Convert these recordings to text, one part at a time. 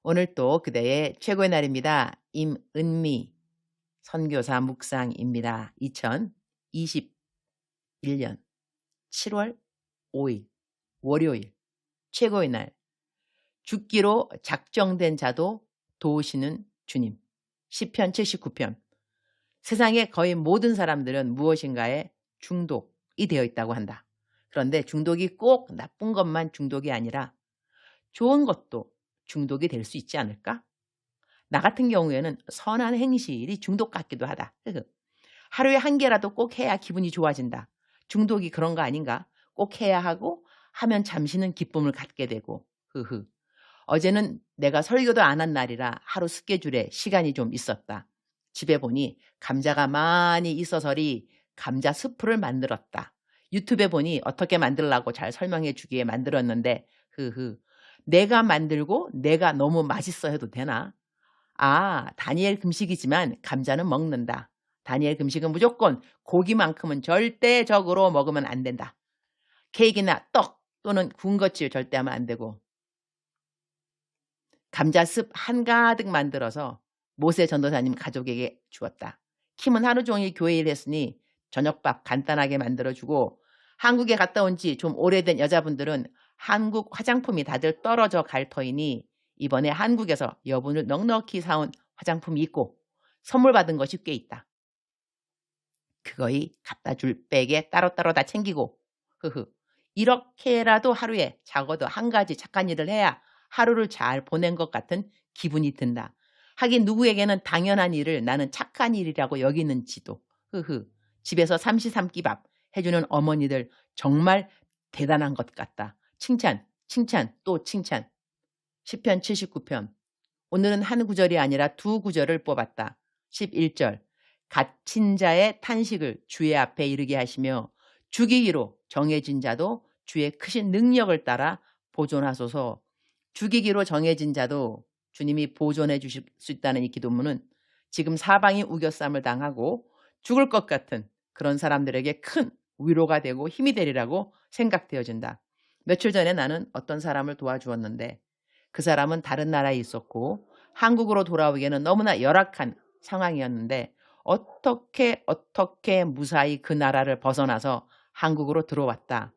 오늘 또 그대의 최고의 날입니다. 임은미 선교사 묵상입니다. 2021년 7월 5일 월요일 최고의 날 죽기로 작정된 자도 도우시는 주님. 시편 79편. 세상의 거의 모든 사람들은 무엇인가에 중독이 되어 있다고 한다. 그런데 중독이 꼭 나쁜 것만 중독이 아니라 좋은 것도 중독이 될 수 있지 않을까? 나 같은 경우에는 선한 행실이 중독 같기도 하다. 하루에 한 개라도 꼭 해야 기분이 좋아진다. 중독이 그런 거 아닌가? 꼭 해야 하고 하면 잠시는 기쁨을 갖게 되고. 어제는 내가 설교도 안 한 날이라 하루 스케줄에 시간이 좀 있었다. 집에 보니 감자가 많이 있어서리 감자 스프를 만들었다. 유튜브에 보니 어떻게 만들라고 잘 설명해 주기에 만들었는데 내가 만들고 내가 너무 맛있어 해도 되나? 다니엘 금식이지만 감자는 먹는다. 다니엘 금식은 무조건 고기만큼은 절대적으로 먹으면 안 된다. 케이크나 떡 또는 군것질 절대 하면 안 되고. 감자습 한가득 만들어서 모세 전도사님 가족에게 주었다. 킴은 하루 종일 교회 일했으니 저녁밥 간단하게 만들어주고, 한국에 갔다 온 지 좀 오래된 여자분들은 한국 화장품이 다들 떨어져 갈 터이니 이번에 한국에서 여분을 넉넉히 사온 화장품이 있고 선물 받은 것이 꽤 있다. 그거이 갖다 줄 백에 따로따로 다 챙기고 이렇게라도 하루에 적어도 한 가지 착한 일을 해야 하루를 잘 보낸 것 같은 기분이 든다. 하긴 누구에게는 당연한 일을 나는 착한 일이라고 여기는지도. 집에서 삼시삼끼밥 해주는 어머니들 정말 대단한 것 같다. 칭찬, 칭찬, 또 칭찬. 시편 79편. 오늘은 한 구절이 아니라 두 구절을 뽑았다. 11절. 갇힌 자의 탄식을 주의 앞에 이르게 하시며 죽이기로 정해진 자도 주의 크신 능력을 따라 보존하소서. 죽이기로 정해진 자도 주님이 보존해 주실 수 있다는 이 기도문은 지금 사방이 우겨쌈을 당하고 죽을 것 같은 그런 사람들에게 큰 위로가 되고 힘이 되리라고 생각되어진다. 며칠 전에 나는 어떤 사람을 도와주었는데 그 사람은 다른 나라에 있었고 한국으로 돌아오기에는 너무나 열악한 상황이었는데 어떻게 무사히 그 나라를 벗어나서 한국으로 들어왔다.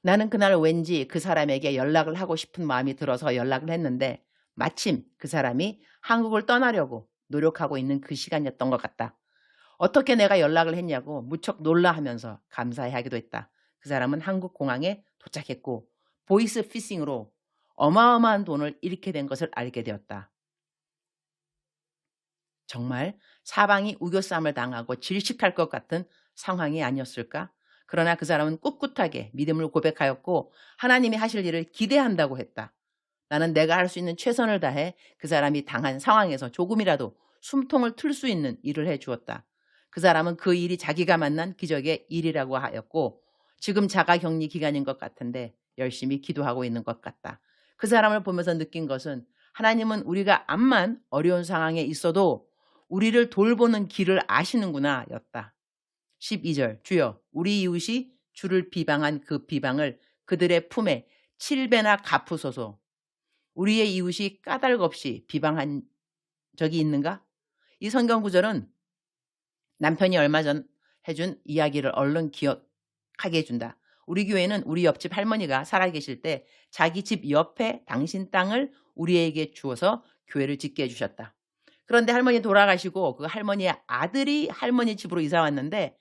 나는 그날 왠지 그 사람에게 연락을 하고 싶은 마음이 들어서 연락을 했는데 마침 그 사람이 한국을 떠나려고 노력하고 있는 그 시간이었던 것 같다. 어떻게 내가 연락을 했냐고 무척 놀라하면서 감사해하기도 했다. 그 사람은 한국 공항에 도착했고 보이스 피싱으로 어마어마한 돈을 잃게 된 것을 알게 되었다. 정말 사방이 우겨쌈을 당하고 질식할 것 같은 상황이 아니었을까? 그러나 그 사람은 꿋꿋하게 믿음을 고백하였고 하나님이 하실 일을 기대한다고 했다. 나는 내가 할 수 있는 최선을 다해 그 사람이 당한 상황에서 조금이라도 숨통을 틀 수 있는 일을 해주었다. 그 사람은 그 일이 자기가 만난 기적의 일이라고 하였고 지금 자가격리 기간인 것 같은데 열심히 기도하고 있는 것 같다. 그 사람을 보면서 느낀 것은 하나님은 우리가 암만 어려운 상황에 있어도 우리를 돌보는 길을 아시는구나 였다. 12절. 주여 우리 이웃이 주를 비방한 그 비방을 그들의 품에 7배나 갚으소서. 우리의 이웃이 까닭 없이 비방한 적이 있는가? 이 성경 구절은 남편이 얼마 전 해준 이야기를 얼른 기억하게 해준다. 우리 교회는 우리 옆집 할머니가 살아계실 때 자기 집 옆에 당신 땅을 우리에게 주어서 교회를 짓게 해주셨다. 그런데 할머니 돌아가시고 그 할머니의 아들이 할머니 집으로 이사 왔는데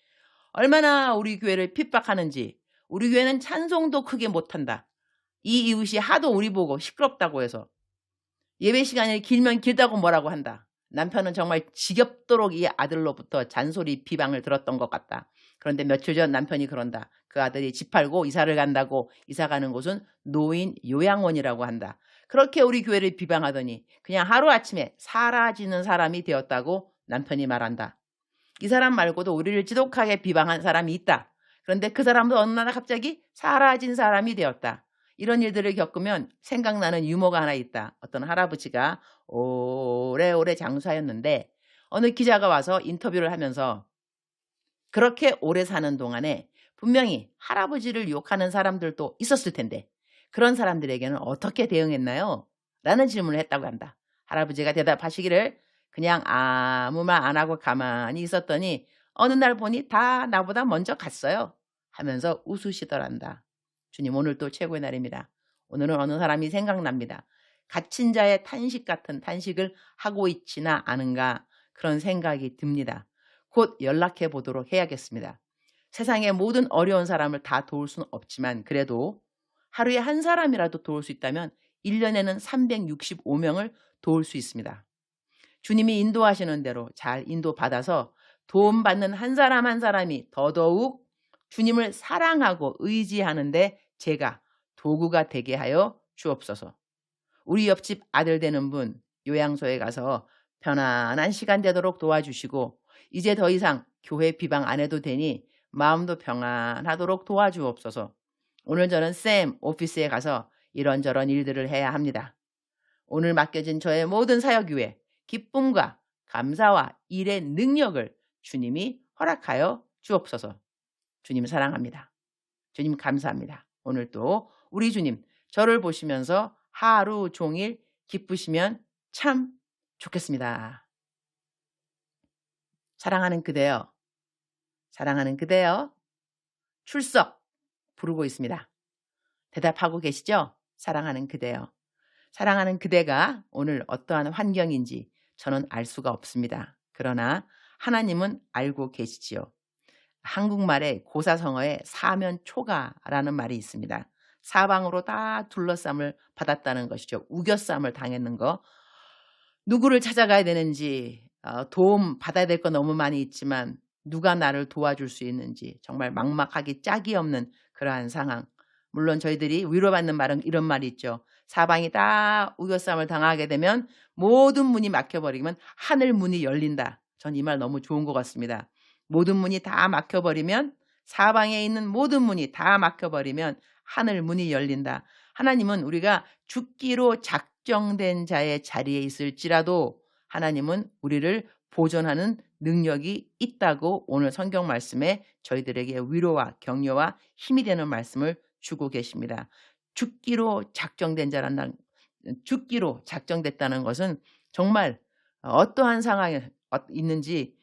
얼마나 우리 교회를 핍박하는지. 우리 교회는 찬송도 크게 못한다. 이 이웃이 하도 우리 보고 시끄럽다고 해서 예배 시간이 길면 길다고 뭐라고 한다. 남편은 정말 지겹도록 이 아들로부터 잔소리 비방을 들었던 것 같다. 그런데 며칠 전 남편이 그런다. 그 아들이 집 팔고 이사를 간다고 이사 가는 곳은 노인 요양원이라고 한다. 그렇게 우리 교회를 비방하더니 그냥 하루아침에 사라지는 사람이 되었다고 남편이 말한다. 이 사람 말고도 우리를 지독하게 비방한 사람이 있다. 그런데 그 사람도 어느 날 갑자기 사라진 사람이 되었다. 이런 일들을 겪으면 생각나는 유머가 하나 있다. 어떤 할아버지가 오래오래 장수하였는데 어느 기자가 와서 인터뷰를 하면서 그렇게 오래 사는 동안에 분명히 할아버지를 욕하는 사람들도 있었을 텐데 그런 사람들에게는 어떻게 대응했나요? 라는 질문을 했다고 한다. 할아버지가 대답하시기를 그냥 아무 말 안 하고 가만히 있었더니 어느 날 보니 다 나보다 먼저 갔어요. 하면서 웃으시더란다. 주님 오늘 또 최고의 날입니다. 오늘은 어느 사람이 생각납니다. 갇힌 자의 탄식 같은 탄식을 하고 있지나 않은가 그런 생각이 듭니다. 곧 연락해 보도록 해야겠습니다. 세상의 모든 어려운 사람을 다 도울 수는 없지만 그래도 하루에 한 사람이라도 도울 수 있다면 1년에는 365명을 도울 수 있습니다. 주님이 인도하시는 대로 잘 인도받아서 도움받는 한 사람 한 사람이 더더욱 주님을 사랑하고 의지하는데 제가 도구가 되게 하여 주옵소서. 우리 옆집 아들 되는 분 요양소에 가서 편안한 시간 되도록 도와주시고 이제 더 이상 교회 비방 안 해도 되니 마음도 평안하도록 도와주옵소서. 오늘 저는 쌤 오피스에 가서 이런저런 일들을 해야 합니다. 오늘 맡겨진 저의 모든 사역 위에 기쁨과 감사와 일의 능력을 주님이 허락하여 주옵소서. 주님 사랑합니다. 주님 감사합니다. 오늘도 우리 주님 저를 보시면서 하루 종일 기쁘시면 참 좋겠습니다. 사랑하는 그대여, 사랑하는 그대여, 출석 부르고 있습니다. 대답하고 계시죠? 사랑하는 그대여. 사랑하는 그대가 오늘 어떠한 환경인지 저는 알 수가 없습니다. 그러나 하나님은 알고 계시지요. 한국말에 고사성어에 사면초가라는 말이 있습니다. 사방으로 다 둘러쌈을 받았다는 것이죠. 우겨쌈을 당했는 거. 누구를 찾아가야 되는지 도움 받아야 될 거 너무 많이 있지만 누가 나를 도와줄 수 있는지 정말 막막하기 짝이 없는 그러한 상황. 물론 저희들이 위로받는 말은 이런 말이 있죠. 사방이 다 우겨쌈을 당하게 되면 모든 문이 막혀버리면 하늘 문이 열린다. 전 이 말 너무 좋은 것 같습니다. 모든 문이 다 막혀버리면 사방에 있는 모든 문이 다 막혀버리면 하늘 문이 열린다. 하나님은 우리가 죽기로 작정된 자의 자리에 있을지라도 하나님은 우리를 보존하는 능력이 있다고 오늘 성경 말씀에 저희들에게 위로와 격려와 힘이 되는 말씀을 주고 계십니다. 죽기로 작정된 자란 죽기로 작정됐다는 것은 정말 어떠한 상황에 있는지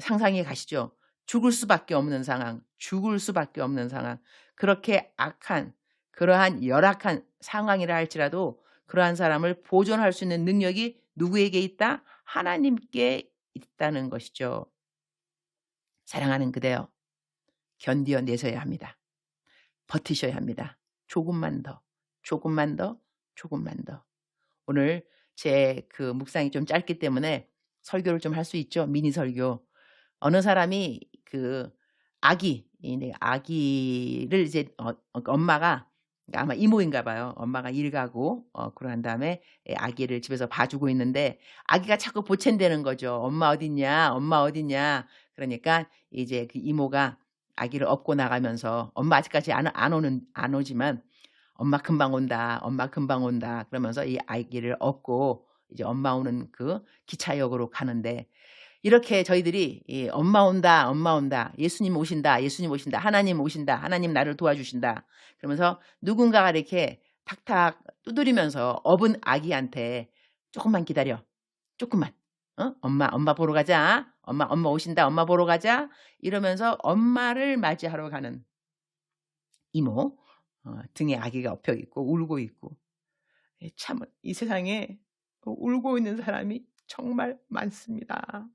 상상이 가시죠. 죽을 수밖에 없는 상황, 죽을 수밖에 없는 상황. 그렇게 악한 그러한 열악한 상황이라 할지라도 그러한 사람을 보존할 수 있는 능력이 누구에게 있다? 하나님께 있다는 것이죠. 사랑하는 그대여, 견디어내셔야 합니다. 버티셔야 합니다. 조금만 더, 조금만 더, 조금만 더. 오늘 제 그 묵상이 좀 짧기 때문에 설교를 좀 할 수 있죠. 미니 설교. 어느 사람이 그 아기를 이제 엄마가 아마 이모인가 봐요. 엄마가 일 가고 그런 다음에 아기를 집에서 봐주고 있는데 아기가 자꾸 보챈다는 거죠. 엄마 어딨냐? 엄마 어딨냐? 그러니까 이제 그 이모가 아기를 업고 나가면서 엄마 아직까지 안 오지만 엄마 금방 온다. 엄마 금방 온다. 그러면서 이 아기를 업고 이제 엄마 오는 그 기차역으로 가는데 이렇게 저희들이 엄마 온다. 엄마 온다. 예수님 오신다. 예수님 오신다. 하나님 오신다. 하나님 나를 도와주신다. 그러면서 누군가가 이렇게 탁탁 두드리면서 업은 아기한테 조금만 기다려. 조금만. 엄마 보러 가자. 엄마 오신다. 엄마 보러 가자. 이러면서 엄마를 맞이하러 가는 이모. 등에 아기가 엎여 있고 울고 있고. 참 이 세상에 울고 있는 사람이 정말 많습니다.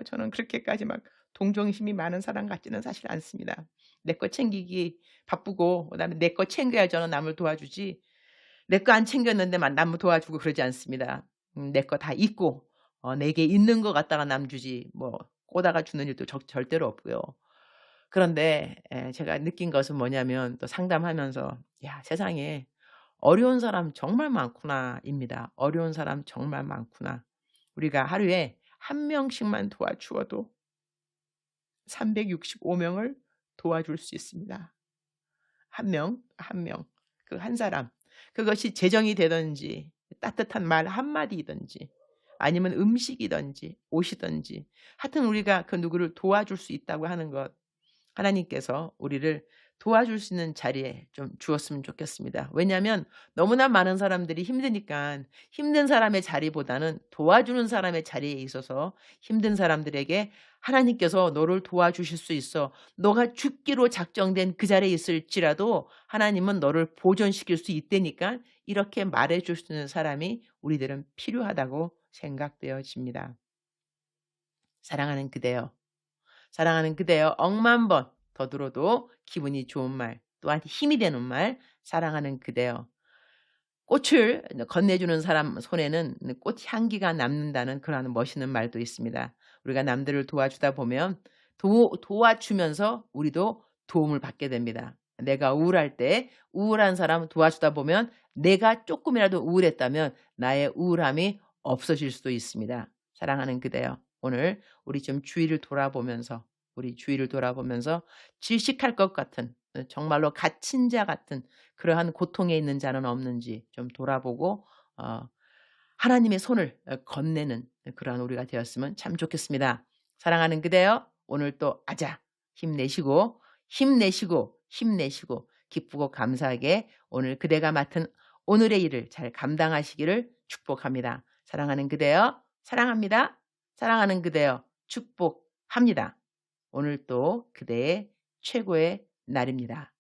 저는 그렇게까지 막 동정심이 많은 사람 같지는 사실 않습니다. 내 거 챙기기 바쁘고 그다음에 내 거 챙겨야 저는 남을 도와주지 내 거 안 챙겼는데만 남을 도와주고 그러지 않습니다. 내 거 다 있고 내게 있는 거 갖다가 남 주지 뭐 꼬다가 주는 일도 절대로 없고요. 그런데 제가 느낀 것은 뭐냐면 또 상담하면서 야 세상에 어려운 사람 정말 많구나입니다. 어려운 사람 정말 많구나. 우리가 하루에 한 명씩만 도와주어도 365명을 도와줄 수 있습니다. 한 명, 한 명. 그 한 사람. 그것이 재정이 되든지 따뜻한 말 한마디이든지 아니면 음식이든지 옷이든지 하여튼 우리가 그 누구를 도와줄 수 있다고 하는 것 하나님께서 우리를 도와줄 수 있는 자리에 좀 주었으면 좋겠습니다. 왜냐하면 너무나 많은 사람들이 힘드니까 힘든 사람의 자리보다는 도와주는 사람의 자리에 있어서 힘든 사람들에게 하나님께서 너를 도와주실 수 있어. 너가 죽기로 작정된 그 자리에 있을지라도 하나님은 너를 보존시킬 수 있다니까 이렇게 말해 줄 수 있는 사람이 우리들은 필요하다고 생각되어집니다. 사랑하는 그대여. 사랑하는 그대여 억만 번 더 들어도 기분이 좋은 말 또한 힘이 되는 말 사랑하는 그대여. 꽃을 건네주는 사람 손에는 꽃 향기가 남는다는 그러한 멋있는 말도 있습니다. 우리가 남들을 도와주다 보면 도와주면서 우리도 도움을 받게 됩니다. 내가 우울할 때 우울한 사람 도와주다 보면 내가 조금이라도 우울했다면 나의 우울함이 없어질 수도 있습니다. 사랑하는 그대여, 오늘 우리 좀 주위를 돌아보면서 질식할 것 같은 정말로 갇힌 자 같은 그러한 고통에 있는 자는 없는지 좀 돌아보고 어 하나님의 손을 건네는 그러한 우리가 되었으면 참 좋겠습니다. 사랑하는 그대여, 오늘 또 아자 힘내시고, 힘내시고, 힘내시고 기쁘고 감사하게 오늘 그대가 맡은 오늘의 일을 잘 감당하시기를 축복합니다. 사랑하는 그대여 사랑합니다. 사랑하는 그대여 축복합니다. 오늘 또 그대의 최고의 날입니다.